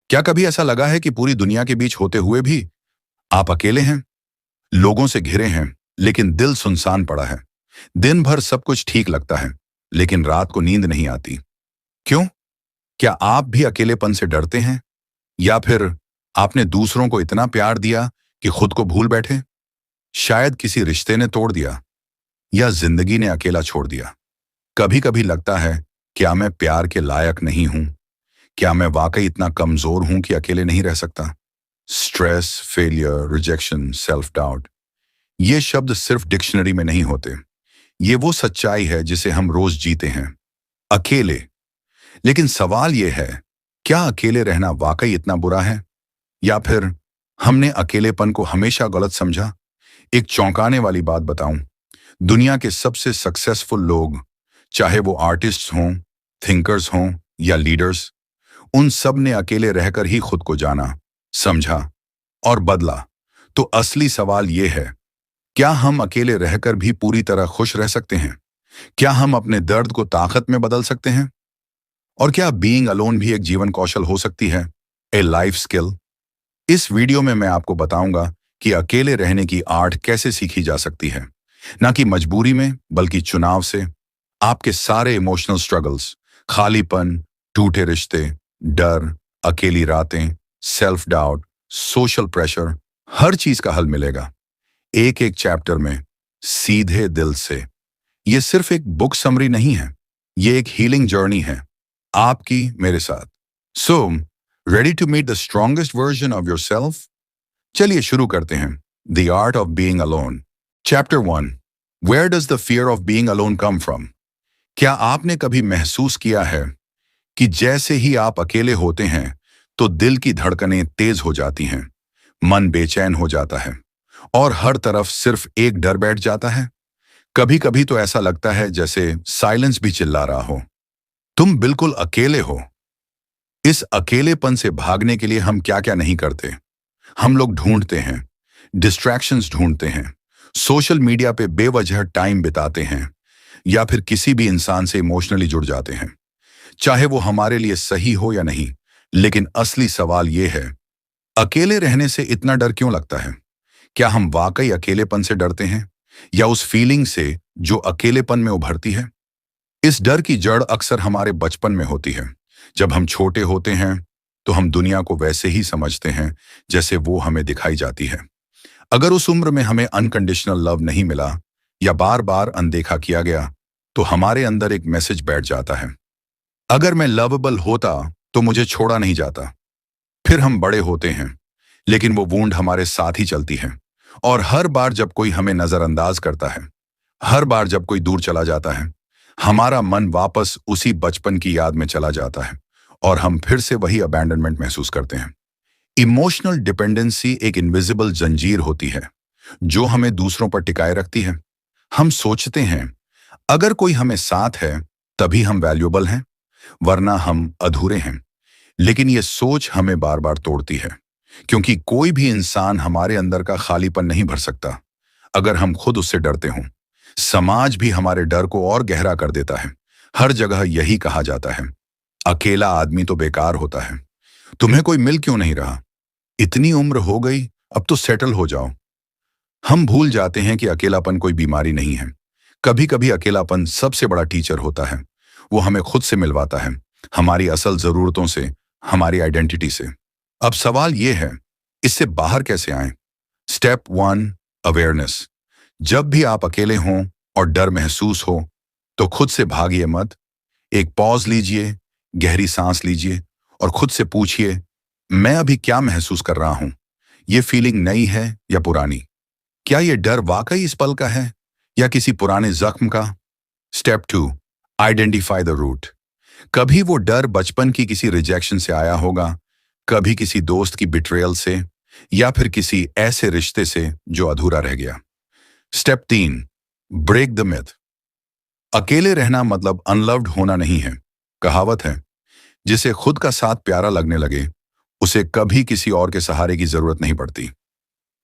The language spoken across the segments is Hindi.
क्या कभी ऐसा लगा है कि पूरी दुनिया के बीच होते हुए भी आप अकेले हैं, लोगों से घिरे हैं, लेकिन दिल सुनसान पड़ा है? दिन भर सब कुछ ठीक लगता है, लेकिन रात को नींद नहीं आती। क्यों? क्या आप भी अकेलेपन से डरते हैं? या फिर आपने दूसरों को इतना प्यार दिया कि खुद को भूल बैठे? शायद किसी रिश्ते ने तोड़ दिया, या जिंदगी ने अकेला छोड़ दिया। कभी कभी लगता है, क्या मैं प्यार के लायक नहीं हूं? क्या मैं वाकई इतना कमजोर हूं कि अकेले नहीं रह सकता? Stress, failure, rejection, self doubt, ये शब्द सिर्फ डिक्शनरी में नहीं होते। ये वो सच्चाई है जिसे हम रोज जीते हैं, अकेले। लेकिन सवाल ये है, क्या अकेले रहना वाकई इतना बुरा है, या फिर हमने अकेलेपन को हमेशा गलत समझा? एक चौंकाने वाली बात बताऊं, दुनिया के सबसे सक्सेसफुल लोग, चाहे वो आर्टिस्ट्स हों, थिंकर्स हों या लीडर्स, उन सब ने अकेले रहकर ही खुद को जाना, समझा और बदला। तो असली सवाल यह है, क्या हम अकेले रहकर भी पूरी तरह खुश रह सकते हैं? क्या हम अपने दर्द को ताकत में बदल सकते हैं? और क्या बीइंग अलोन भी एक जीवन कौशल हो सकती है, ए लाइफ स्किल? इस वीडियो में मैं आपको बताऊंगा कि अकेले रहने की आर्ट कैसे सीखी जा सकती है, ना कि मजबूरी में बल्कि चुनाव से। आपके सारे इमोशनल स्ट्रगल्स, खालीपन, टूटे रिश्ते, डर, अकेली रातें, सेल्फ डाउट, सोशल प्रेशर, हर चीज का हल मिलेगा एक एक चैप्टर में, सीधे दिल से। ये सिर्फ एक बुक समरी नहीं है, ये एक हीलिंग जर्नी है, आपकी मेरे साथ। So, ready to meet the strongest version of yourself? चलिए शुरू करते हैं। The art of being alone. Chapter 1, where does the fear of being alone come from? क्या आपने कभी महसूस किया है कि जैसे ही आप अकेले होते हैं तो दिल की धड़कनें तेज हो जाती हैं, मन बेचैन हो जाता है और हर तरफ सिर्फ एक डर बैठ जाता है? कभी कभी तो ऐसा लगता है जैसे साइलेंस भी चिल्ला रहा हो, तुम बिल्कुल अकेले हो। इस अकेलेपन से भागने के लिए हम क्या क्या नहीं करते। हम लोग ढूंढते हैं, डिस्ट्रैक्शंस ढूंढते हैं, सोशल मीडिया पे बेवजह टाइम बिताते हैं, या फिर किसी भी इंसान से इमोशनली जुड़ जाते हैं, चाहे वो हमारे लिए सही हो या नहीं। लेकिन असली सवाल ये है, अकेले रहने से इतना डर क्यों लगता है? क्या हम वाकई अकेलेपन से डरते हैं, या उस फीलिंग से जो अकेलेपन में उभरती है? इस डर की जड़ अक्सर हमारे बचपन में होती है। जब हम छोटे होते हैं तो हम दुनिया को वैसे ही समझते हैं जैसे वो हमें दिखाई जाती है। अगर उस उम्र में हमें अनकंडीशनल लव नहीं मिला या बार बार अनदेखा किया गया, तो हमारे अंदर एक मैसेज बैठ जाता है, अगर मैं लवेबल होता तो मुझे छोड़ा नहीं जाता। फिर हम बड़े होते हैं, लेकिन वो वूंड हमारे साथ ही चलती है। और हर बार जब कोई हमें नजरअंदाज करता है, हर बार जब कोई दूर चला जाता है, हमारा मन वापस उसी बचपन की याद में चला जाता है और हम फिर से वही अबैंडनमेंट महसूस करते हैं। इमोशनल डिपेंडेंसी एक इनविजिबल जंजीर होती है जो हमें दूसरों पर टिकाए रखती है। हम सोचते हैं, अगर कोई हमें साथ है तभी हम वैल्यूएबल हैं, वरना हम अधूरे हैं। लेकिन ये सोच हमें बार बार तोड़ती है, क्योंकि कोई भी इंसान हमारे अंदर का खालीपन नहीं भर सकता अगर हम खुद उससे डरते हों। समाज भी हमारे डर को और गहरा कर देता है। हर जगह यही कहा जाता है, अकेला आदमी तो बेकार होता है, तुम्हें कोई मिल क्यों नहीं रहा, इतनी उम्र हो गई, अब तो सेटल हो जाओ। हम भूल जाते हैं कि अकेलापन कोई बीमारी नहीं है। कभी कभी अकेलापन सबसे बड़ा टीचर होता है। वो हमें खुद से मिलवाता है, हमारी असल जरूरतों से, हमारी आइडेंटिटी से। अब सवाल यह है, इससे बाहर कैसे आएं? Step 1, awareness. जब भी आप अकेले हों और डर महसूस हो, तो खुद से भागिए मत। एक पॉज लीजिए, गहरी सांस लीजिए और खुद से पूछिए, मैं अभी क्या महसूस कर रहा हूं? ये फीलिंग नई है या पुरानी? क्या ये डर वाकई इस पल का है या किसी पुराने जख्म का? Step 2, identify the root. कभी वो डर बचपन की किसी रिजेक्शन से आया होगा, कभी किसी दोस्त की बिट्रेयल से, या फिर किसी ऐसे रिश्ते से जो अधूरा रह गया। Step 3, break the myth. अकेले रहना मतलब अनलव्ड होना नहीं है। कहावत है, जिसे खुद का साथ प्यारा लगने लगे उसे कभी किसी और के सहारे की जरूरत नहीं पड़ती।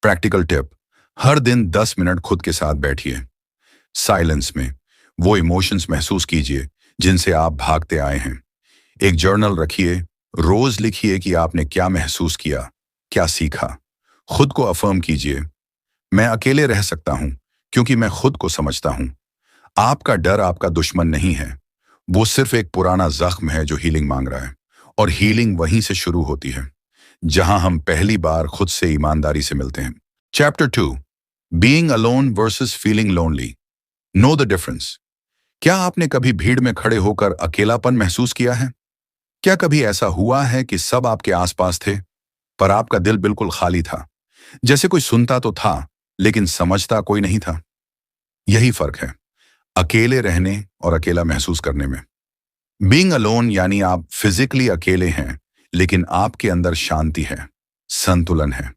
प्रैक्टिकल टिप, हर दिन 10 मिनट खुद के साथ बैठिए, साइलेंस में। वो इमोशंस महसूस कीजिए जिनसे आप भागते आए हैं। एक जर्नल रखिए, रोज लिखिए कि आपने क्या महसूस किया, क्या सीखा। खुद को अफर्म कीजिए, मैं अकेले रह सकता हूं क्योंकि मैं खुद को समझता हूं। आपका डर आपका दुश्मन नहीं है, वो सिर्फ एक पुराना जख्म है जो हीलिंग मांग रहा है। और हीलिंग वहीं से शुरू होती है जहां हम पहली बार खुद से ईमानदारी से मिलते हैं। Chapter 2, being alone versus feeling lonely. Know the difference. क्या आपने कभी भीड़ में खड़े होकर अकेलापन महसूस किया है? क्या कभी ऐसा हुआ है कि सब आपके आसपास थे पर आपका दिल बिल्कुल खाली था, जैसे कोई सुनता तो था लेकिन समझता कोई नहीं था? यही फर्क है अकेले रहने और अकेला महसूस करने में। बीइंग अलोन यानी आप फिजिकली अकेले हैं लेकिन आपके अंदर शांति है, संतुलन है,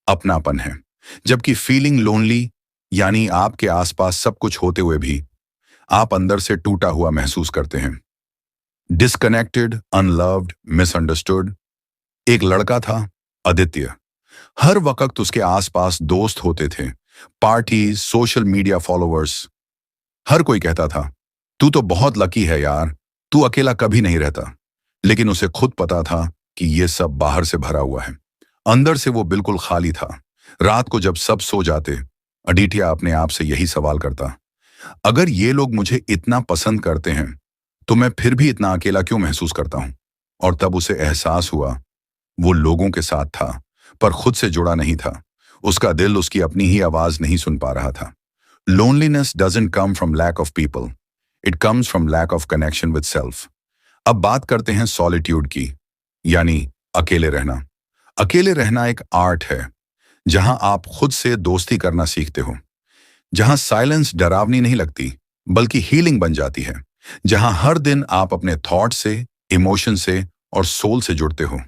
अपनापन है। जबकि फीलिंग लोनली यानी आपके आसपास सब कुछ होते हुए भी आप अंदर से टूटा हुआ महसूस करते हैं। Disconnected, unloved, misunderstood. एक लड़का था, आदित्य। हर वक्त उसके आसपास दोस्त होते थे, पार्टी, सोशल मीडिया फॉलोअर्स। हर कोई कहता था, तू तो बहुत लकी है यार, तू अकेला कभी नहीं रहता। लेकिन उसे खुद पता था कि यह सब बाहर से भरा हुआ है, अंदर से वो बिल्कुल खाली था। रात को जब सब सो जाते, अडिटिया अपने आप से यही सवाल करता, अगर ये लोग मुझे इतना पसंद करते हैं तो मैं फिर भी इतना अकेला क्यों महसूस करता हूं? और तब उसे एहसास हुआ, वो लोगों के साथ था पर खुद से जुड़ा नहीं था। उसका दिल उसकी अपनी ही आवाज नहीं सुन पा रहा था। Loneliness doesn't come from lack of people, it comes from lack of connection with self. अब बात करते हैं सॉलिट्यूड की, यानी अकेले रहना। अकेले रहना एक आर्ट है जहां आप खुद से दोस्ती करना सीखते हो, जहां साइलेंस डरावनी नहीं लगती बल्कि हीलिंग बन जाती है, जहां हर दिन आप अपने थॉट से, इमोशन से और सोल से जुड़ते हो।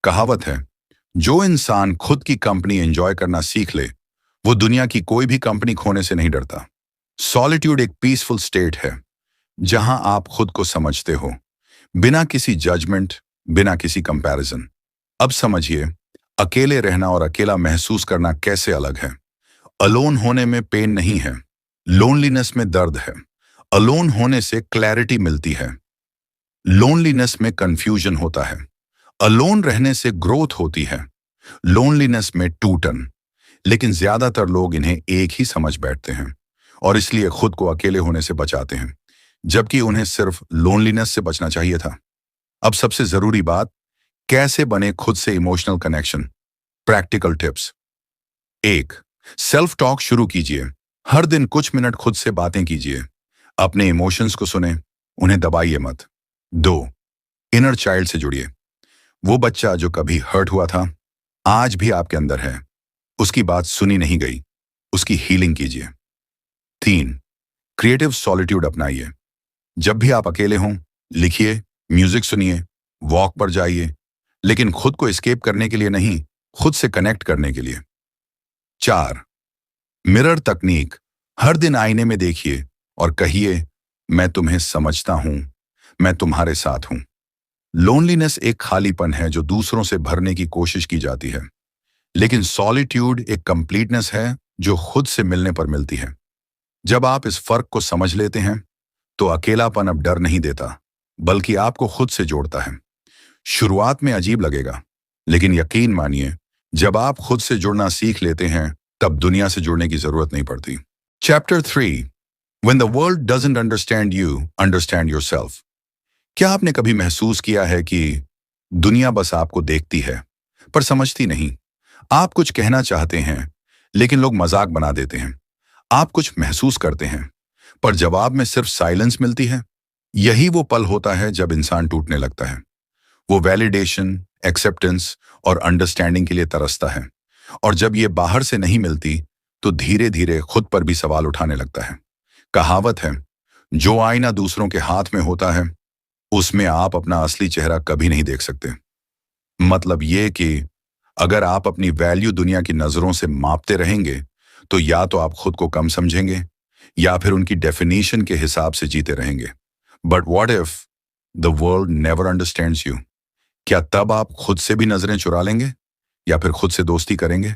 कहावत है, जो इंसान खुद की कंपनी एंजॉय करना सीख ले वो दुनिया की कोई भी कंपनी खोने से नहीं डरता। सॉलिट्यूड एक पीसफुल स्टेट है जहां आप खुद को समझते हो, बिना किसी जजमेंट, बिना किसी कंपैरिजन। अब समझिए, अकेले रहना और अकेला महसूस करना कैसे अलग है। अलोन होने में पेन नहीं है, लोनलीनेस में दर्द है। अलोन होने से क्लैरिटी मिलती है, लोनलीनेस में कंफ्यूजन होता है। अलोन रहने से ग्रोथ होती है, लोनलीनेस में टूटन। लेकिन ज्यादातर लोग इन्हें एक ही समझ बैठते हैं और इसलिए खुद को अकेले होने से बचाते हैं, जबकि उन्हें सिर्फ लोनलीनेस से बचना चाहिए था। अब सबसे जरूरी बात, कैसे बने खुद से emotional connection. Practical tips. 1, self talk शुरू कीजिए। हर दिन कुछ मिनट खुद से बातें कीजिए। अपने इमोशंस को सुने, उन्हें दबाइए मत। 2, इनर चाइल्ड से जुड़िए। वो बच्चा जो कभी हर्ट हुआ था, आज भी आपके अंदर है। उसकी बात सुनी नहीं गई, उसकी हीलिंग कीजिए। 3, क्रिएटिव सॉलिट्यूड अपनाइए। जब भी आप अकेले हों, लिखिए, म्यूजिक सुनिए, वॉक पर जाइए, लेकिन खुद को एस्केप करने के लिए नहीं, खुद से कनेक्ट करने के लिए। 4, मिरर तकनीक। हर दिन आईने में देखिए और कहिए, मैं तुम्हें समझता हूं, मैं तुम्हारे साथ हूं। लोनलीनेस एक खालीपन है जो दूसरों से भरने की कोशिश की जाती है, लेकिन सॉलिट्यूड एक कंप्लीटनेस है जो खुद से मिलने पर मिलती है। जब आप इस फर्क को समझ लेते हैं तो अकेलापन अब डर नहीं देता बल्कि आपको खुद से जोड़ता है। शुरुआत में अजीब लगेगा, लेकिन यकीन मानिए, जब आप खुद से जुड़ना सीख लेते हैं तब दुनिया से जुड़ने की जरूरत नहीं पड़ती। Chapter 3, when the world doesn't understand you, understand yourself. क्या आपने कभी महसूस किया है कि दुनिया बस आपको देखती है पर समझती नहीं? आप कुछ कहना चाहते हैं लेकिन लोग मजाक बना देते हैं। आप कुछ महसूस करते हैं पर जवाब में सिर्फ साइलेंस मिलती है। यही वो पल होता है जब इंसान टूटने लगता है। वो वैलिडेशन, एक्सेप्टेंस और अंडरस्टैंडिंग के लिए तरसता है, और जब ये बाहर से नहीं मिलती तो धीरे धीरे खुद पर भी सवाल उठाने लगता है। कहावत है, जो आईना दूसरों के हाथ में होता है उसमें आप अपना असली चेहरा कभी नहीं देख सकते। मतलब ये कि अगर आप अपनी वैल्यू दुनिया की नजरों से मापते रहेंगे तो या तो आप खुद को कम समझेंगे या फिर उनकी डेफिनेशन के हिसाब से जीते रहेंगे। But what if the world never understands you? क्या तब आप खुद से भी नजरें चुरा लेंगे या फिर खुद से दोस्ती करेंगे?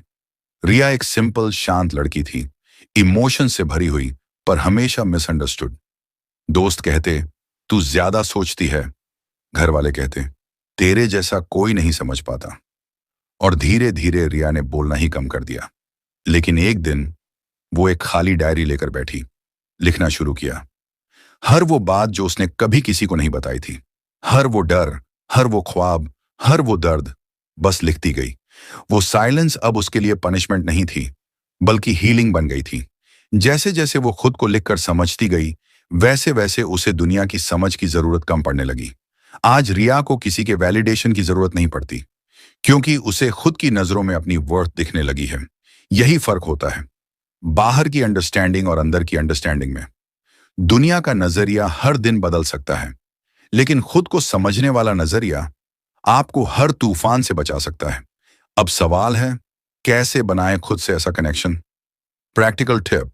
रिया एक सिंपल, शांत लड़की थी, इमोशन से भरी हुई पर हमेशा मिसअंडरस्टूड। दोस्त कहते, तू ज्यादा सोचती है। घर वाले कहते, तेरे जैसा कोई नहीं समझ पाता। और धीरे धीरे रिया ने बोलना ही कम कर दिया। लेकिन एक दिन वो एक खाली डायरी लेकर बैठी, लिखना शुरू किया। हर वो बात जो उसने कभी किसी को नहीं बताई थी, हर वो डर, हर वो ख्वाब, हर वो दर्द, बस लिखती गई। वो साइलेंस अब उसके लिए पनिशमेंट नहीं थी, बल्कि हीलिंग बन गई थी। जैसे जैसे वो खुद को लिखकर समझती गई, वैसे वैसे उसे दुनिया की समझ की जरूरत कम पड़ने लगी। आज रिया को किसी के वैलिडेशन की जरूरत नहीं पड़ती, क्योंकि उसे खुद की नजरों में अपनी वर्थ दिखने लगी है। यही फर्क होता है बाहर की अंडरस्टैंडिंग और अंदर की अंडरस्टैंडिंग में। दुनिया का नजरिया हर दिन बदल सकता है, लेकिन खुद को समझने वाला नजरिया आपको हर तूफान से बचा सकता है। अब सवाल है, कैसे बनाएं खुद से ऐसा connection? Practical tip: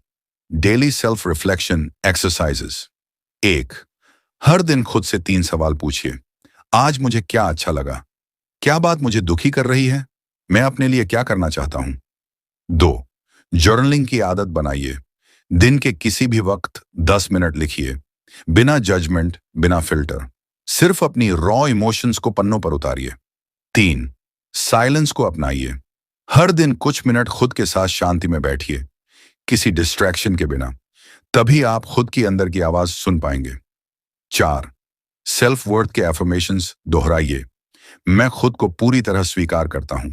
daily self reflection exercises. 1. हर दिन खुद से 3 सवाल पूछिए। आज मुझे क्या अच्छा लगा? क्या बात मुझे दुखी कर रही है? मैं अपने लिए क्या करना चाहता हूं? 2. जर्नलिंग की आदत बनाइए। दिन के किसी भी वक्त 10 मिनट लिखिए, बिना जजमेंट, बिना फिल्टर। सिर्फ अपनी रॉ इमोशंस को पन्नों पर उतारिए। 3. साइलेंस को अपनाइए। हर दिन कुछ मिनट खुद के साथ शांति में बैठिए, किसी डिस्ट्रैक्शन के बिना। तभी आप खुद की अंदर की आवाज सुन पाएंगे। 4. सेल्फ वर्थ के एफर्मेशंस दोहराइए। मैं खुद को पूरी तरह स्वीकार करता हूं।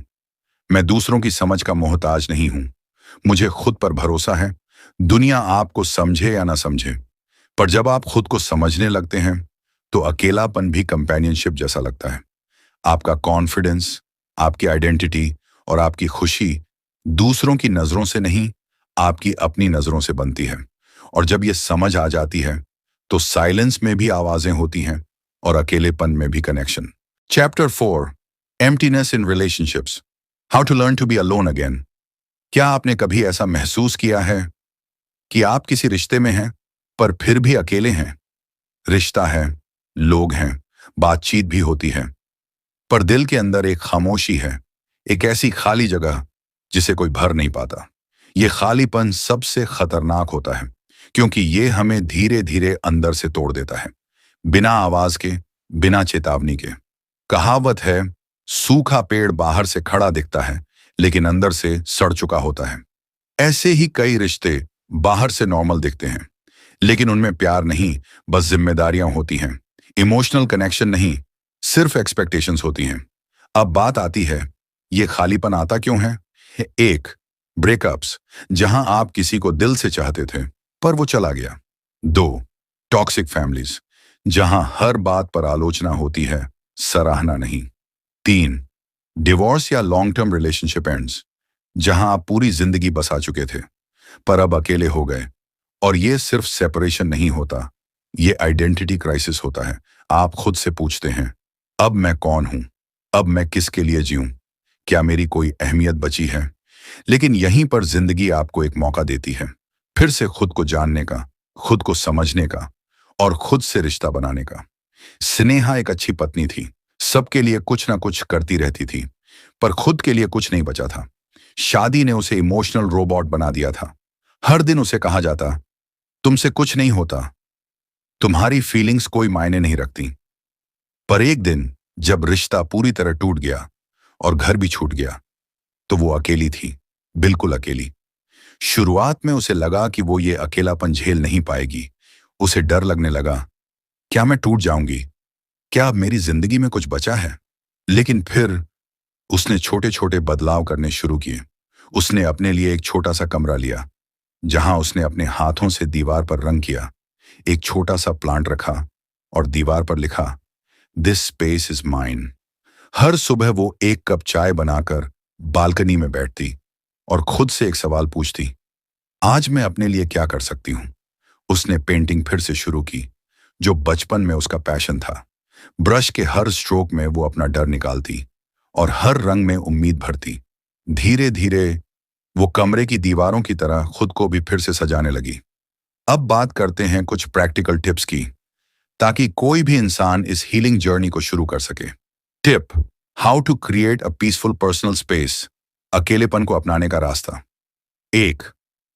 मैं दूसरों की समझ का मोहताज नहीं हूं। मुझे खुद पर भरोसा है। दुनिया आपको समझे या ना समझे, पर जब आप खुद को समझने लगते हैं, तो अकेलापन भी कंपेनियनशिप जैसा लगता है। आपका कॉन्फिडेंस, आपकी आइडेंटिटी और आपकी खुशी दूसरों की नजरों से नहीं, आपकी अपनी नजरों से बनती है। और जब ये समझ आ जाती है, तो साइलेंस में भी आवाजें होती हैं और अकेलेपन में भी connection. Chapter 4: emptiness in relationships, how to learn to be alone again. क्या आपने कभी ऐसा महसूस किया है कि आप किसी रिश्ते में हैं, पर फिर भी अकेले हैं? रिश्ता है, लोग हैं, बातचीत भी होती है, पर दिल के अंदर एक खामोशी है, एक ऐसी खाली जगह जिसे कोई भर नहीं पाता। ये खालीपन सबसे खतरनाक होता है, क्योंकि ये हमें धीरे धीरे अंदर से तोड़ देता है, बिना आवाज के, बिना चेतावनी के। कहावत है, सूखा पेड़ बाहर से खड़ा दिखता है, लेकिन अंदर से सड़ चुका होता है। ऐसे ही कई रिश्ते बाहर से नॉर्मल दिखते हैं, लेकिन उनमें प्यार नहीं, बस जिम्मेदारियां होती हैं। इमोशनल कनेक्शन नहीं, सिर्फ एक्सपेक्टेशंस होती हैं। अब बात आती है, ये खालीपन आता क्यों है? 1. ब्रेकअप्स, जहां आप किसी को दिल से चाहते थे, पर वो चला गया। 2. टॉक्सिक फैमिलीज, जहां हर बात पर आलोचना होती है, सराहना नहीं। 3. डिवोर्स या लॉन्ग टर्म रिलेशनशिप एंड्स, जहां आप पूरी जिंदगी बसा चुके थे, पर अब अकेले हो गए। और ये सिर्फ सेपरेशन नहीं होता, ये आइडेंटिटी क्राइसिस होता है। आप खुद से पूछते हैं, अब मैं कौन हूं? अब मैं किसके लिए जीऊं? क्या मेरी कोई अहमियत बची है? लेकिन यहीं पर जिंदगी आपको एक मौका देती है, फिर से खुद को जानने का, खुद को समझने का और खुद से रिश्ता बनाने का। स्नेहा एक अच्छी पत्नी थी, सबके लिए कुछ ना कुछ करती रहती थी, पर खुद के लिए कुछ नहीं बचा था। शादी ने उसे इमोशनल रोबोट बना दिया था। हर दिन उसे कहा जाता, तुमसे कुछ नहीं होता, तुम्हारी फीलिंग्स कोई मायने नहीं रखती। पर एक दिन जब रिश्ता पूरी तरह टूट गया और घर भी छूट गया, तो वो अकेली थी, बिल्कुल अकेली। शुरुआत में उसे लगा कि वो ये अकेलापन झेल नहीं पाएगी। उसे डर लगने लगा, क्या मैं टूट जाऊंगी? क्या अब मेरी जिंदगी में कुछ बचा है? लेकिन फिर उसने छोटे छोटे बदलाव करने शुरू किए। उसने अपने लिए एक छोटा सा कमरा लिया, जहां उसने अपने हाथों से दीवार पर रंग किया, एक छोटा सा प्लांट रखा और दीवार पर लिखा, दिस स्पेस इज माइन। हर सुबह वो एक कप चाय बनाकर बालकनी में बैठती और खुद से एक सवाल पूछती, आज मैं अपने लिए क्या कर सकती हूं? उसने पेंटिंग फिर से शुरू की, जो बचपन में उसका पैशन था। ब्रश के हर स्ट्रोक में वो अपना डर निकालती और हर रंग में उम्मीद भरती। धीरे धीरे वो कमरे की दीवारों की तरह खुद को भी फिर से सजाने लगी। अब बात करते हैं कुछ प्रैक्टिकल टिप्स की, ताकि कोई भी इंसान इस हीलिंग जर्नी को शुरू कर सके। Tip: how to create a peaceful personal space, अकेलेपन को अपनाने का रास्ता। 1.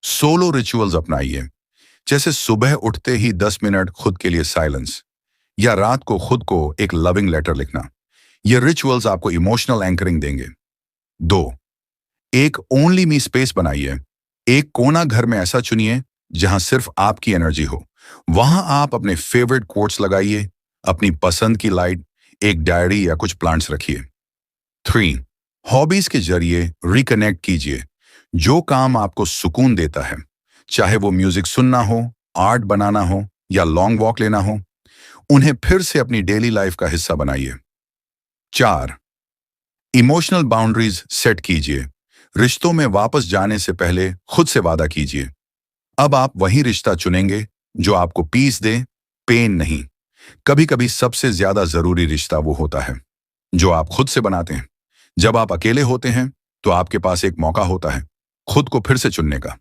सोलो रिचुअल्स अपनाइए, जैसे सुबह उठते ही 10 मिनट खुद के लिए साइलेंस, या रात को खुद को एक लविंग लेटर लिखना। ये रिचुअल्स आपको इमोशनल एंकरिंग देंगे। 2, एक ओनली मी स्पेस बनाइए। एक कोना घर में ऐसा चुनिए जहां सिर्फ आपकी एनर्जी हो। वहां आप अपने फेवरेट कोट्स लगाइए, अपनी पसंद की लाइट, एक डायरी या कुछ प्लांट्स रखिए। 3, हॉबीज के जरिए रिकनेक्ट कीजिए। जो काम आपको सुकून देता है, चाहे वो म्यूजिक सुनना हो, आर्ट बनाना हो या लॉन्ग वॉक लेना हो, उन्हें फिर से अपनी डेली लाइफ का हिस्सा बनाइए। 4, इमोशनल बाउंड्रीज सेट कीजिए। रिश्तों में वापस जाने से पहले खुद से वादा कीजिए, अब आप वही रिश्ता चुनेंगे जो आपको पीस दे, पेन नहीं। कभी कभी सबसे ज्यादा जरूरी रिश्ता वो होता है जो आप खुद से बनाते हैं। जब आप अकेले होते हैं तो आपके पास एक मौका होता है खुद को फिर से चुनने का,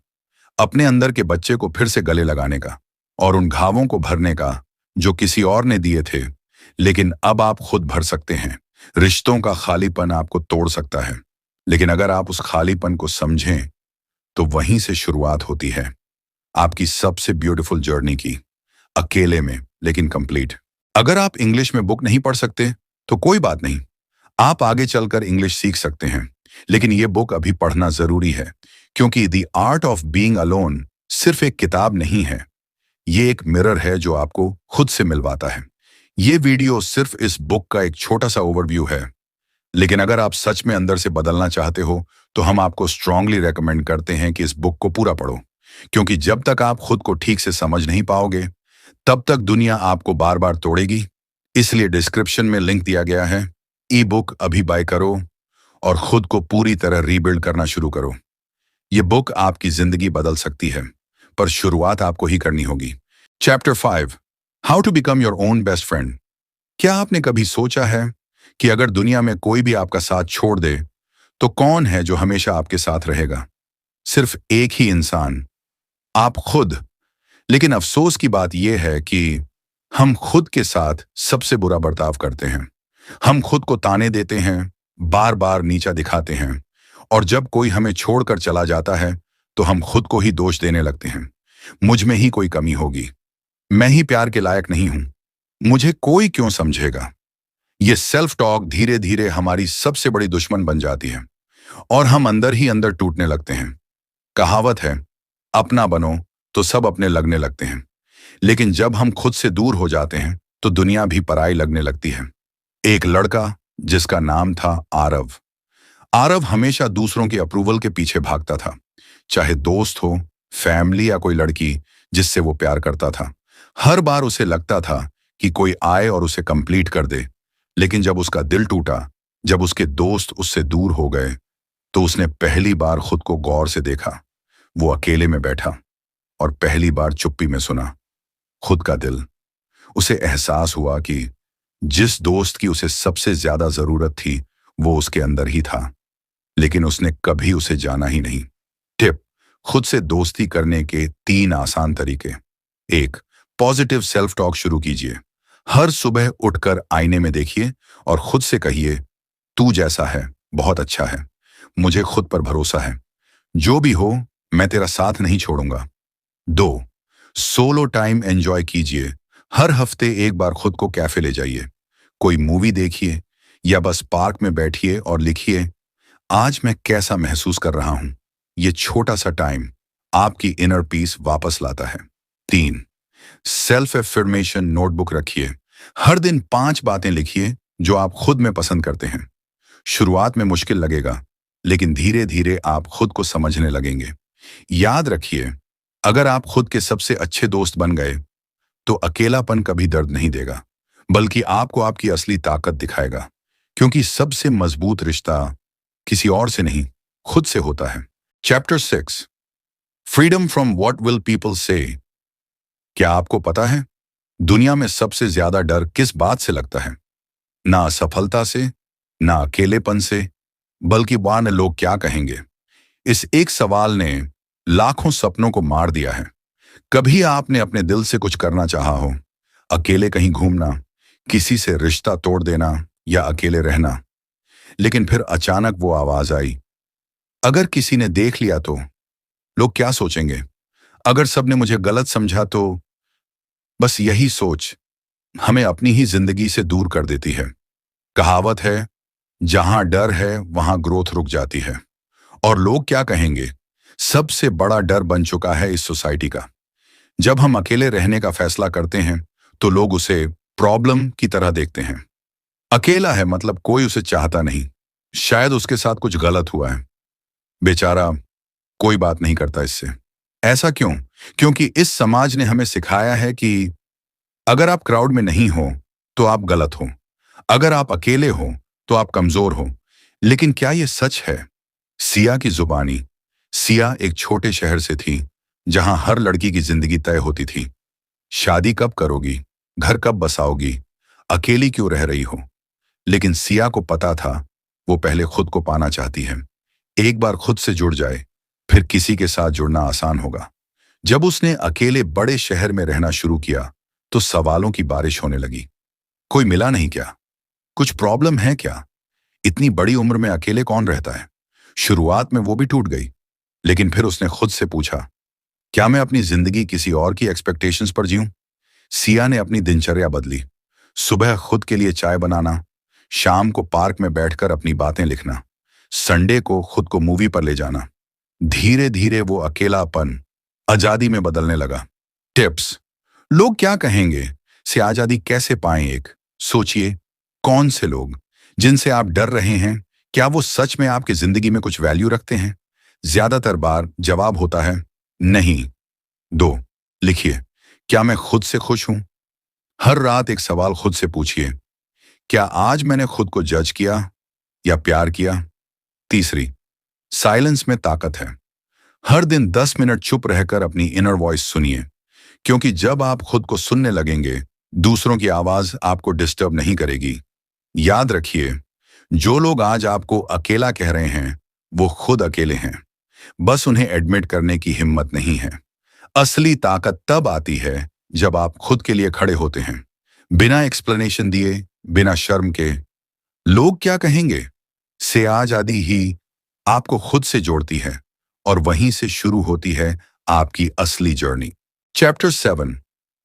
अपने अंदर के बच्चे को फिर से गले लगाने का और उन घावों को भरने का जो किसी और ने दिए थे, लेकिन अब आप खुद भर सकते हैं। रिश्तों का खालीपन आपको तोड़ सकता है, लेकिन अगर आप उस खालीपन को समझें तो वहीं से शुरुआत होती है आपकी सबसे ब्यूटीफुल जर्नी की, अकेले में लेकिन कंप्लीट। अगर आप इंग्लिश में बुक नहीं पढ़ सकते तो कोई बात नहीं, आप आगे चलकर इंग्लिश सीख सकते हैं, लेकिन ये बुक अभी पढ़ना जरूरी है, क्योंकि the art of being alone सिर्फ एक किताब नहीं है, ये एक मिरर है जो आपको खुद से मिलवाता है। ये वीडियो सिर्फ इस बुक का एक छोटा सा ओवरव्यू है, लेकिन अगर आप सच में अंदर से बदलना चाहते हो तो हम आपको स्ट्रांगली रेकमेंड करते हैं कि इस बुक को पूरा पढ़ो, क्योंकि जब तक आप खुद को ठीक से समझ नहीं पाओगे तब तक दुनिया आपको बार बार तोड़ेगी। इसलिए डिस्क्रिप्शन में लिंक दिया गया है, ई बुक अभी बाय करो और खुद को पूरी तरह रीबिल्ड करना शुरू करो। ये बुक आपकी जिंदगी बदल सकती है, पर शुरुआत आपको ही करनी होगी। Chapter 5, how to become your own best friend. क्या आपने कभी सोचा है कि अगर दुनिया में कोई भी आपका साथ छोड़ दे तो कौन है जो हमेशा आपके साथ रहेगा? सिर्फ एक ही इंसान, आप खुद। लेकिन अफसोस की बात यह है कि हम खुद के साथ सबसे बुरा बर्ताव करते हैं। हम खुद को ताने देते हैं, बार बार नीचा दिखाते हैं, और जब कोई हमें छोड़कर चला जाता है तो हम खुद को ही दोष देने लगते हैं। मुझ में ही कोई कमी होगी, मैं ही प्यार के लायक नहीं हूं, मुझे कोई क्यों समझेगा। ये सेल्फ टॉक धीरे धीरे हमारी सबसे बड़ी दुश्मन बन जाती है और हम अंदर ही अंदर टूटने लगते हैं। कहावत है, अपना बनो तो सब अपने लगने लगते हैं, लेकिन जब हम खुद से दूर हो जाते हैं तो दुनिया भी पराई लगने लगती है। एक लड़का जिसका नाम था आरव। आरव हमेशा दूसरों के अप्रूवल के पीछे भागता था, चाहे दोस्त हो, फैमिली या कोई लड़की जिससे वो प्यार करता था। हर बार उसे लगता था कि कोई आए और उसे कंप्लीट कर दे, लेकिन जब उसका दिल टूटा, जब उसके दोस्त उससे दूर हो गए, तो उसने पहली बार खुद को गौर से देखा। वो अकेले में बैठा और पहली बार चुप्पी में सुना खुद का दिल। उसे एहसास हुआ कि जिस दोस्त की उसे सबसे ज्यादा जरूरत थी वो उसके अंदर ही था, लेकिन उसने कभी उसे जाना ही नहीं। टिप, खुद से दोस्ती करने के 3 आसान तरीके। 1, पॉजिटिव सेल्फ टॉक शुरू कीजिए। हर सुबह उठकर आईने में देखिए और खुद से कहिए, तू जैसा है बहुत अच्छा है, मुझे खुद पर भरोसा है, जो भी हो मैं तेरा साथ नहीं छोड़ूंगा। 2, सोलो टाइम एंजॉय कीजिए। हर हफ्ते एक बार खुद को कैफे ले जाइए, कोई मूवी देखिए या बस पार्क में बैठिए और लिखिए, आज मैं कैसा महसूस कर रहा हूं। ये छोटा सा टाइम आपकी इनर पीस वापस लाता है। 3, सेल्फ एफर्मेशन नोटबुक रखिए। हर दिन 5 बातें लिखिए जो आप खुद में पसंद करते हैं। शुरुआत में मुश्किल लगेगा, लेकिन धीरे धीरे आप खुद को समझने लगेंगे। याद रखिए, अगर आप खुद के सबसे अच्छे दोस्त बन गए तो अकेलापन कभी दर्द नहीं देगा, बल्कि आपको आपकी असली ताकत दिखाएगा, क्योंकि सबसे मजबूत रिश्ता किसी और से नहीं, खुद से होता है। Chapter 6, freedom from what will people से। क्या आपको पता है दुनिया में सबसे ज्यादा डर किस बात से लगता है? ना असफलता से, ना अकेलेपन से, बल्कि वाह न लोग क्या कहेंगे। इस एक सवाल ने लाखों सपनों को मार दिया है। कभी आपने अपने दिल से कुछ करना चाहा हो, अकेले कहीं घूमना, किसी से रिश्ता तोड़ देना या अकेले रहना, लेकिन फिर अचानक वो आवाज आई, अगर किसी ने देख लिया तो लोग क्या सोचेंगे, अगर सबने मुझे गलत समझा तो। बस यही सोच हमें अपनी ही जिंदगी से दूर कर देती है। कहावत है, जहां डर है वहां ग्रोथ रुक जाती है। और लोग क्या कहेंगे, सबसे बड़ा डर बन चुका है इस सोसाइटी का। जब हम अकेले रहने का फैसला करते हैं तो लोग उसे प्रॉब्लम की तरह देखते हैं। अकेला है मतलब कोई उसे चाहता नहीं, शायद उसके साथ कुछ गलत हुआ है, बेचारा कोई बात नहीं करता इससे। ऐसा क्यों? क्योंकि इस समाज ने हमें सिखाया है कि अगर आप क्राउड में नहीं हो तो आप गलत हो, अगर आप अकेले हो तो आप कमजोर हो। लेकिन क्या यह सच है? सिया की जुबानी। सिया एक छोटे शहर से थी जहां हर लड़की की जिंदगी तय होती थी। शादी कब करोगी, घर कब बसाओगी, अकेली क्यों रह रही हो। लेकिन सिया को पता था वो पहले खुद को पाना चाहती है। एक बार खुद से जुड़ जाए फिर किसी के साथ जुड़ना आसान होगा। जब उसने अकेले बड़े शहर में रहना शुरू किया तो सवालों की बारिश होने लगी। कोई मिला नहीं क्या? कुछ प्रॉब्लम है क्या? इतनी बड़ी उम्र में अकेले कौन रहता है? शुरुआत में वो भी टूट गई, लेकिन फिर उसने खुद से पूछा, क्या मैं अपनी जिंदगी किसी और की एक्सपेक्टेशंस पर जीऊं? सिया ने अपनी दिनचर्या बदली। सुबह खुद के लिए चाय बनाना, शाम को पार्क में बैठकर अपनी बातें लिखना, संडे को खुद को मूवी पर ले जाना। धीरे धीरे वो अकेलापन आजादी में बदलने लगा। टिप्स। लोग क्या कहेंगे से आजादी कैसे पाएं? एक सोचिए, कौन से लोग जिनसे आप डर रहे हैं, क्या वो सच में आपकी जिंदगी में कुछ वैल्यू रखते हैं? ज्यादातर बार जवाब होता है नहीं। 2, लिखिए, क्या मैं खुद से खुश हूं? हर रात एक सवाल खुद से पूछिए, क्या आज मैंने खुद को जज किया या प्यार किया? तीसरी, साइलेंस में ताकत है। हर दिन 10 मिनट चुप रहकर अपनी इनर वॉइस सुनिए, क्योंकि जब आप खुद को सुनने लगेंगे दूसरों की आवाज आपको डिस्टर्ब नहीं करेगी। याद रखिए, जो लोग आज आपको अकेला कह रहे हैं वो खुद अकेले हैं, बस उन्हें एडमिट करने की हिम्मत नहीं है। असली ताकत तब आती है जब आप खुद के लिए खड़े होते हैं, बिना एक्सप्लेनेशन दिए, बिना शर्म के। लोग क्या कहेंगे से आजादी ही आपको खुद से जोड़ती है और वहीं से शुरू होती है आपकी असली journey. Chapter 7,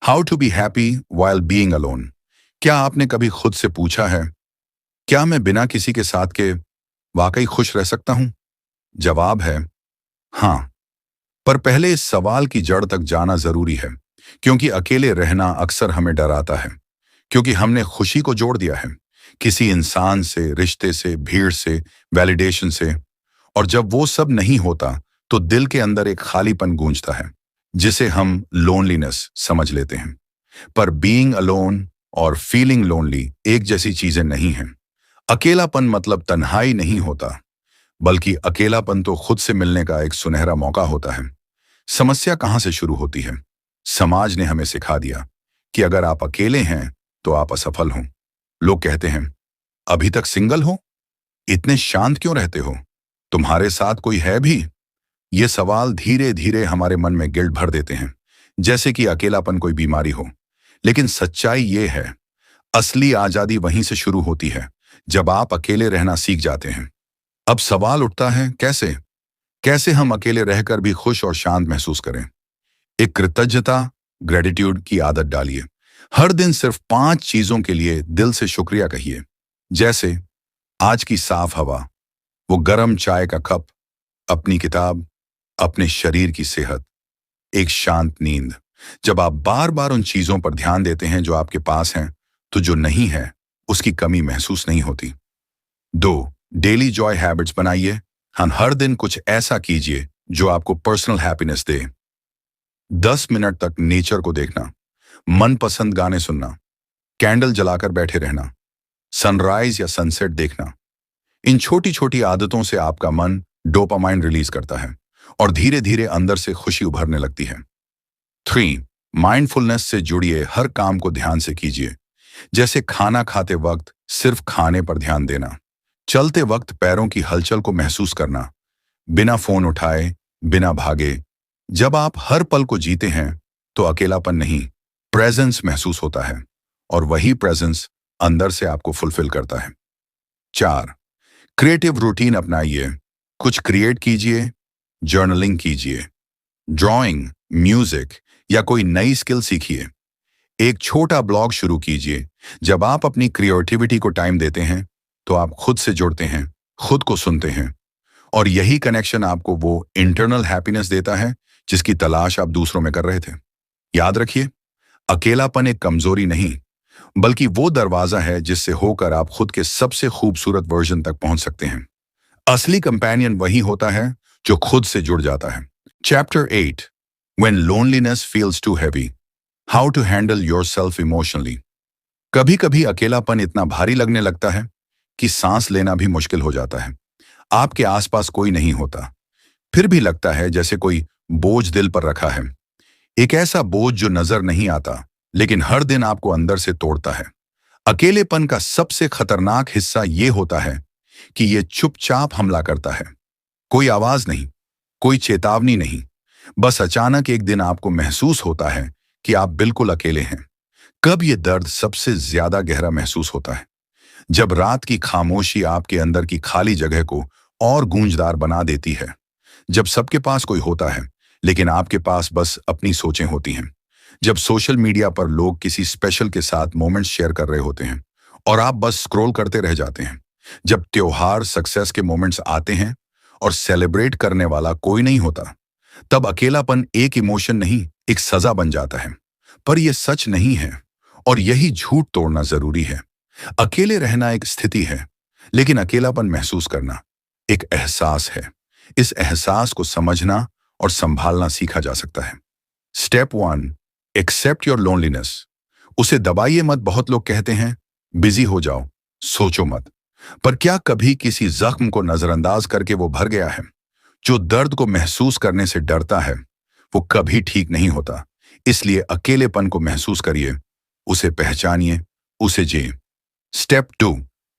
how to be happy while being alone. क्या आपने कभी खुद से पूछा है, क्या मैं बिना किसी के साथ के वाकई खुश रह सकता हूं? जवाब है हाँ। पर पहले इस सवाल की जड़ तक जाना जरूरी है, क्योंकि अकेले रहना अक्सर हमें डराता है, क्योंकि हमने खुशी को जोड़ दिया है किसी इंसान से, रिश्ते से, भीड़ से, वैलिडेशन से। और जब वो सब नहीं होता तो दिल के अंदर एक खालीपन गूंजता है, जिसे हम लोनलीनेस समझ लेते हैं। पर बीइंग अलोन और फीलिंग लोनली एक जैसी चीजें नहीं हैं। अकेलापन मतलब तन्हाई नहीं होता, बल्कि अकेलापन तो खुद से मिलने का एक सुनहरा मौका होता है। समस्या कहां से शुरू होती है? समाज ने हमें सिखा दिया कि अगर आप अकेले हैं तो आप असफल हो। लोग कहते हैं, अभी तक सिंगल हो, इतने शांत क्यों रहते हो, तुम्हारे साथ कोई है भी? ये सवाल धीरे धीरे हमारे मन में गिल्ट भर देते हैं, जैसे कि अकेलापन कोई बीमारी हो। लेकिन सच्चाई ये है, असली आजादी वहीं से शुरू होती है जब आप अकेले रहना सीख जाते हैं। अब सवाल उठता है, कैसे कैसे हम अकेले रहकर भी खुश और शांत महसूस करें? एक कृतज्ञता, ग्रेटिट्यूड की आदत डालिए। हर दिन सिर्फ 5 चीजों के लिए दिल से शुक्रिया कहिए, जैसे आज की साफ हवा, वो गर्म चाय का कप, अपनी किताब, अपने शरीर की सेहत, एक शांत नींद। जब आप बार बार उन चीजों पर ध्यान देते हैं जो आपके पास हैं, तो जो नहीं है उसकी कमी महसूस नहीं होती। 2, डेली जॉय हैबिट्स बनाइए। हर दिन कुछ ऐसा कीजिए जो आपको पर्सनल हैप्पीनेस दे। 10 मिनट तक नेचर को देखना, मनपसंद गाने सुनना, कैंडल जलाकर बैठे रहना, सनराइज या सनसेट देखना। इन छोटी छोटी आदतों से आपका मन डोपामाइन रिलीज करता है और धीरे धीरे अंदर से खुशी उभरने लगती है। 3, माइंडफुलनेस से जुड़िए। हर काम को ध्यान से कीजिए, जैसे खाना खाते वक्त सिर्फ खाने पर ध्यान देना, चलते वक्त पैरों की हलचल को महसूस करना, बिना फोन उठाए, बिना भागे। जब आप हर पल को जीते हैं तो अकेलापन नहीं, प्रेजेंस महसूस होता है, और वही प्रेजेंस अंदर से आपको फुलफिल करता है। 4, क्रिएटिव रूटीन अपनाइए। कुछ क्रिएट कीजिए, जर्नलिंग कीजिए, ड्राइंग, म्यूजिक या कोई नई स्किल सीखिए। एक छोटा ब्लॉग शुरू कीजिए। जब आप अपनी क्रिएटिविटी को टाइम देते हैं तो आप खुद से जुड़ते हैं, खुद को सुनते हैं, और यही कनेक्शन आपको वो इंटरनल हैप्पीनेस देता है जिसकी तलाश आप दूसरों में कर रहे थे। याद रखिए, अकेलापन एक कमजोरी नहीं, बल्कि वो दरवाजा है जिससे होकर आप खुद के सबसे खूबसूरत वर्जन तक पहुंच सकते हैं। असली कंपेनियन वही होता है जो खुद से जुड़ जाता है। Chapter 8, When loneliness feels too heavy, How to handle yourself emotionally। कभी कभी अकेलापन इतना भारी लगने लगता है कि सांस लेना भी मुश्किल हो जाता है। आपके आसपास कोई नहीं होता, फिर भी लगता है जैसे कोई बोझ दिल पर रखा है। एक ऐसा बोझ जो नजर नहीं आता लेकिन हर दिन आपको अंदर से तोड़ता है। अकेलेपन का सबसे खतरनाक हिस्सा ये होता है कि ये चुपचाप हमला करता है। कोई आवाज नहीं, कोई चेतावनी नहीं, बस अचानक एक दिन आपको महसूस होता है कि आप बिल्कुल अकेले हैं। कब ये दर्द सबसे ज्यादा गहरा महसूस होता है? जब रात की खामोशी आपके अंदर की खाली जगह को और गूंजदार बना देती है। जब सबके पास कोई होता है लेकिन आपके पास बस अपनी सोचें होती हैं। जब सोशल मीडिया पर लोग किसी स्पेशल के साथ मोमेंट्स शेयर कर रहे होते हैं और आप बस स्क्रॉल करते रह जाते हैं। जब त्योहार, सक्सेस के मोमेंट्स आते हैं और सेलिब्रेट करने वाला कोई नहीं होता, तब अकेलापन एक इमोशन नहीं, एक सजा बन जाता है। पर यह सच नहीं है और यही झूठ तोड़ना जरूरी है। अकेले रहना एक स्थिति है, लेकिन अकेलापन महसूस करना एक एहसास है। इस एहसास को समझना और संभालना सीखा जा सकता है। Step 1, accept your loneliness. उसे दबाइए मत। बहुत लोग कहते हैं बिजी हो जाओ, सोचो मत। पर क्या कभी किसी जख्म को नजरअंदाज करके वो भर गया है? जो दर्द को महसूस करने से डरता है वो कभी ठीक नहीं होता। इसलिए अकेलेपन को महसूस करिए, उसे पहचानिए, उसे जिए। Step 2,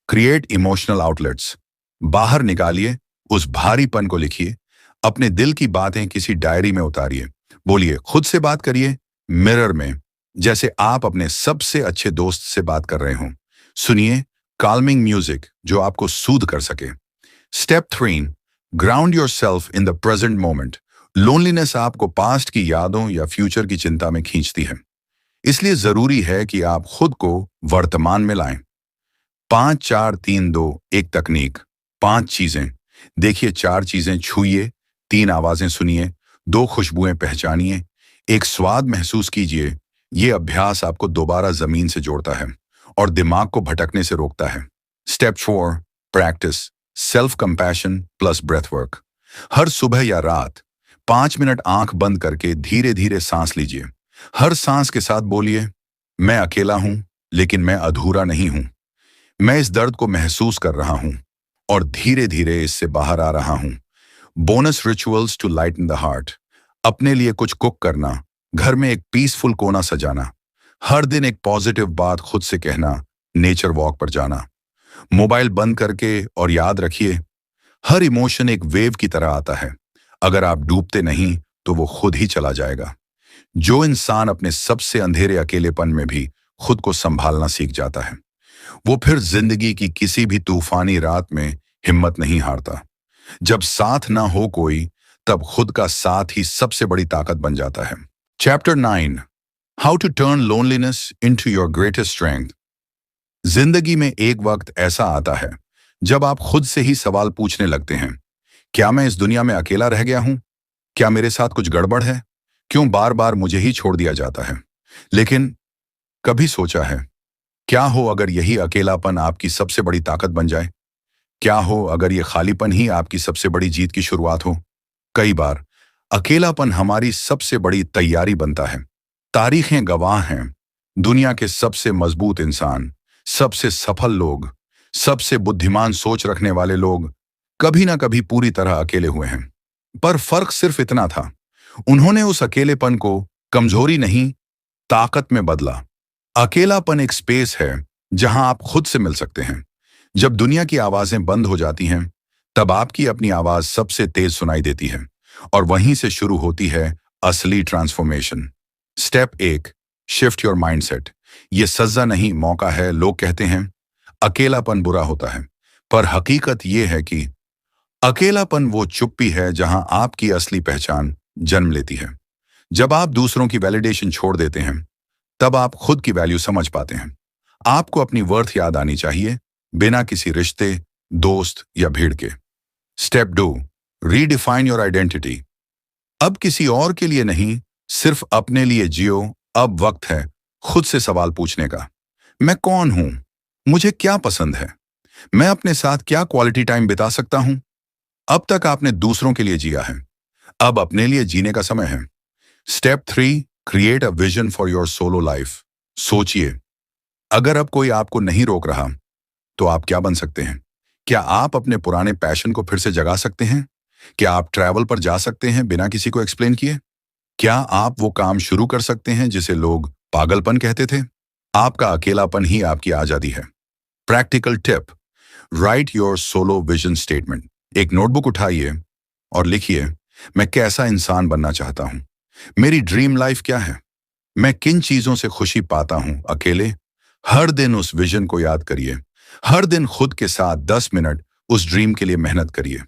create emotional outlets. बाहर निकालिए उस भारीपन को। लिखिए अपने दिल की बातें, किसी डायरी में उतारिए। बोलिए, खुद से बात करिए मिरर में, जैसे आप अपने सबसे अच्छे दोस्त से बात कर रहे हों। सुनिए काल्मिंग म्यूजिक जो आपको सूद कर सके। Step 3, ground yourself in the present moment. Loneliness आपको पास्ट की यादों या फ्यूचर की चिंता में खींचती है, इसलिए जरूरी है कि आप खुद को वर्तमान में लाएं। 5 4 3 2 एक तकनीक। 5 चीजें देखिए, 4 चीजें छूइए, 3 आवाजें सुनिए, 2 खुशबुएं पहचानिए, 1 स्वाद महसूस कीजिए। ये अभ्यास आपको दोबारा जमीन से जोड़ता है और दिमाग को भटकने से रोकता है। Step 4, practice self compassion plus breath work. हर सुबह या रात 5 मिनट आंख बंद करके धीरे धीरे सांस लीजिए। हर सांस के साथ बोलिए, मैं अकेला हूं लेकिन मैं अधूरा नहीं हूं। मैं इस दर्द को महसूस कर रहा हूं और धीरे धीरे इससे बाहर आ रहा हूं। Bonus rituals to lighten the heart. अपने लिए कुछ कुक करना, घर में एक पीसफुल कोना सजाना, हर दिन एक पॉजिटिव बात खुद से कहना, नेचर वॉक पर जाना। मोबाइल बंद करके, और याद रखिए हर इमोशन एक वेव की तरह आता है। अगर आप डूबते नहीं तो वो खुद ही चला जाएगा। जो इंसान अपने सबसे अंधेरे अकेलेपन में भी खुद को संभालना सीख जाता है, वो फिर जिंदगी की किसी भी तूफानी रात में हिम्मत नहीं हारता। जब साथ ना हो कोई, तब खुद का साथ ही सबसे बड़ी ताकत बन जाता है। Chapter 9, how to turn loneliness into your greatest strength. जिंदगी में एक वक्त ऐसा आता है जब आप खुद से ही सवाल पूछने लगते हैं, क्या मैं इस दुनिया में अकेला रह गया हूं? क्या मेरे साथ कुछ गड़बड़ है? क्यों बार बार मुझे ही छोड़ दिया जाता है? लेकिन कभी सोचा है, क्या हो अगर यही अकेलापन आपकी सबसे बड़ी ताकत बन जाए? क्या हो अगर ये खालीपन ही आपकी सबसे बड़ी जीत की शुरुआत हो? कई बार अकेलापन हमारी सबसे बड़ी तैयारी बनता है। तारीखें गवाह हैं, दुनिया के सबसे मजबूत इंसान, सबसे सफल लोग, सबसे बुद्धिमान सोच रखने वाले लोग कभी ना कभी पूरी तरह अकेले हुए हैं। पर फर्क सिर्फ इतना था, उन्होंने उस अकेलेपन को कमजोरी नहीं, ताकत में बदला। अकेलापन एक स्पेस है जहां आप खुद से मिल सकते हैं। जब दुनिया की आवाजें बंद हो जाती हैं, तब आपकी अपनी आवाज सबसे तेज सुनाई देती है, और वहीं से शुरू होती है असली transformation. Step 1, shift your mindset. ये सजा नहीं, मौका है। लोग कहते हैं अकेलापन बुरा होता है, पर हकीकत यह है कि अकेलापन वो चुप्पी है जहां आपकी असली पहचान जन्म लेती है। जब आप दूसरों की वैलिडेशन छोड़ देते हैं, तब आप खुद की वैल्यू समझ पाते हैं। आपको अपनी वर्थ याद आनी चाहिए, बिना किसी रिश्ते, दोस्त या भीड़ के। Step 2, redefine your identity. अब किसी और के लिए नहीं, सिर्फ अपने लिए जियो। अब वक्त है खुद से सवाल पूछने का। मैं कौन हूं? मुझे क्या पसंद है? मैं अपने साथ क्या क्वालिटी टाइम बिता सकता हूं? अब तक आपने दूसरों के लिए जिया है, अब अपने लिए जीने का समय है। Step 3, create a vision for your solo life. सोचिए, अगर अब कोई आपको नहीं रोक रहा, तो आप क्या बन सकते हैं? क्या आप अपने पुराने पैशन को फिर से जगा सकते हैं? क्या आप ट्रैवल पर जा सकते हैं बिना किसी को एक्सप्लेन किए? क्या आप वो काम शुरू कर सकते हैं जिसे लोग पागलपन कहते थे? आपका अकेलापन ही आपकी आजादी है। Practical tip, right your solo vision statement. एक नोटबुक उठाइए और लिखिए, मैं कैसा इंसान बनना चाहता हूं? मेरी ड्रीम लाइफ क्या है? मैं किन चीजों से खुशी पाता हूं अकेले? हर दिन उस विजन को याद करिए। हर दिन खुद के साथ 10 मिनट उस ड्रीम के लिए मेहनत करिए।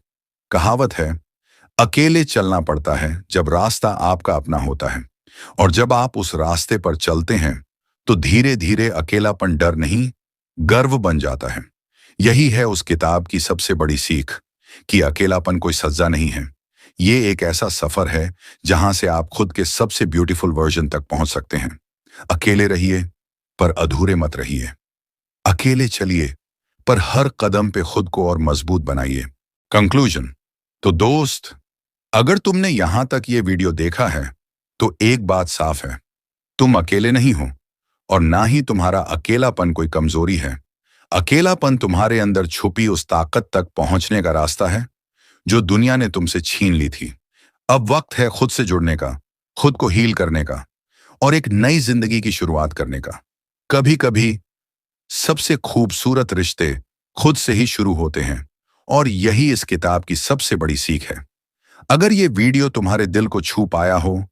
कहावत है, अकेले चलना पड़ता है जब रास्ता आपका अपना होता है, और जब आप उस रास्ते पर चलते हैं तो धीरे धीरे अकेलापन डर नहीं, गर्व बन जाता है। यही है उस किताब की सबसे बड़ी सीख, कि अकेलापन कोई सज्जा नहीं है। ये एक ऐसा सफर है जहां से आप खुद के सबसे ब्यूटीफुल वर्जन तक पहुंच सकते हैं। अकेले रहिए, पर अधूरे मत रहिए। अकेले चलिए, पर हर कदम पे खुद को और मजबूत बनाइए। कंक्लूजन। तो दोस्त, अगर तुमने यहां तक ये वीडियो देखा है, तो एक बात साफ है, तुम अकेले नहीं हो, और ना ही तुम्हारा अकेलापन कोई कमजोरी है। अकेलापन तुम्हारे अंदर छुपी उस ताकत तक पहुंचने का रास्ता है जो दुनिया ने तुमसे छीन ली थी। अब वक्त है खुद से जुड़ने का, खुद को हील करने का, और एक नई जिंदगी की शुरुआत करने का। कभी कभी सबसे खूबसूरत रिश्ते खुद से ही शुरू होते हैं, और यही इस किताब की सबसे बड़ी सीख है। अगर ये वीडियो तुम्हारे दिल को छू पाया हो,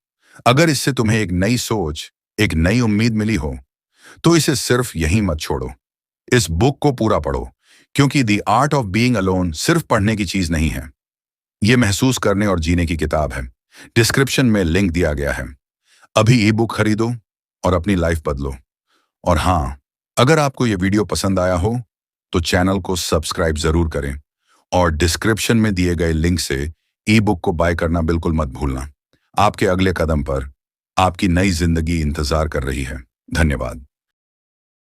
अगर इससे तुम्हें एक नई सोच, एक नई उम्मीद मिली हो, तो इसे सिर्फ यहीं मत छोड़ो। इस बुक को पूरा पढ़ो, क्योंकि the art of being alone सिर्फ पढ़ने की चीज नहीं है, ये महसूस करने और जीने की किताब है। डिस्क्रिप्शन में लिंक दिया गया है। अभी ई बुक खरीदो और अपनी लाइफ बदलो। और हाँ, अगर आपको ये वीडियो पसंद आया हो, तो चैनल को सब्सक्राइब जरूर करें, और डिस्क्रिप्शन में दिए गए लिंक से ई बुक को बाय करना बिल्कुल मत भूलना। आपके अगले कदम पर आपकी नई जिंदगी इंतजार कर रही है। धन्यवाद।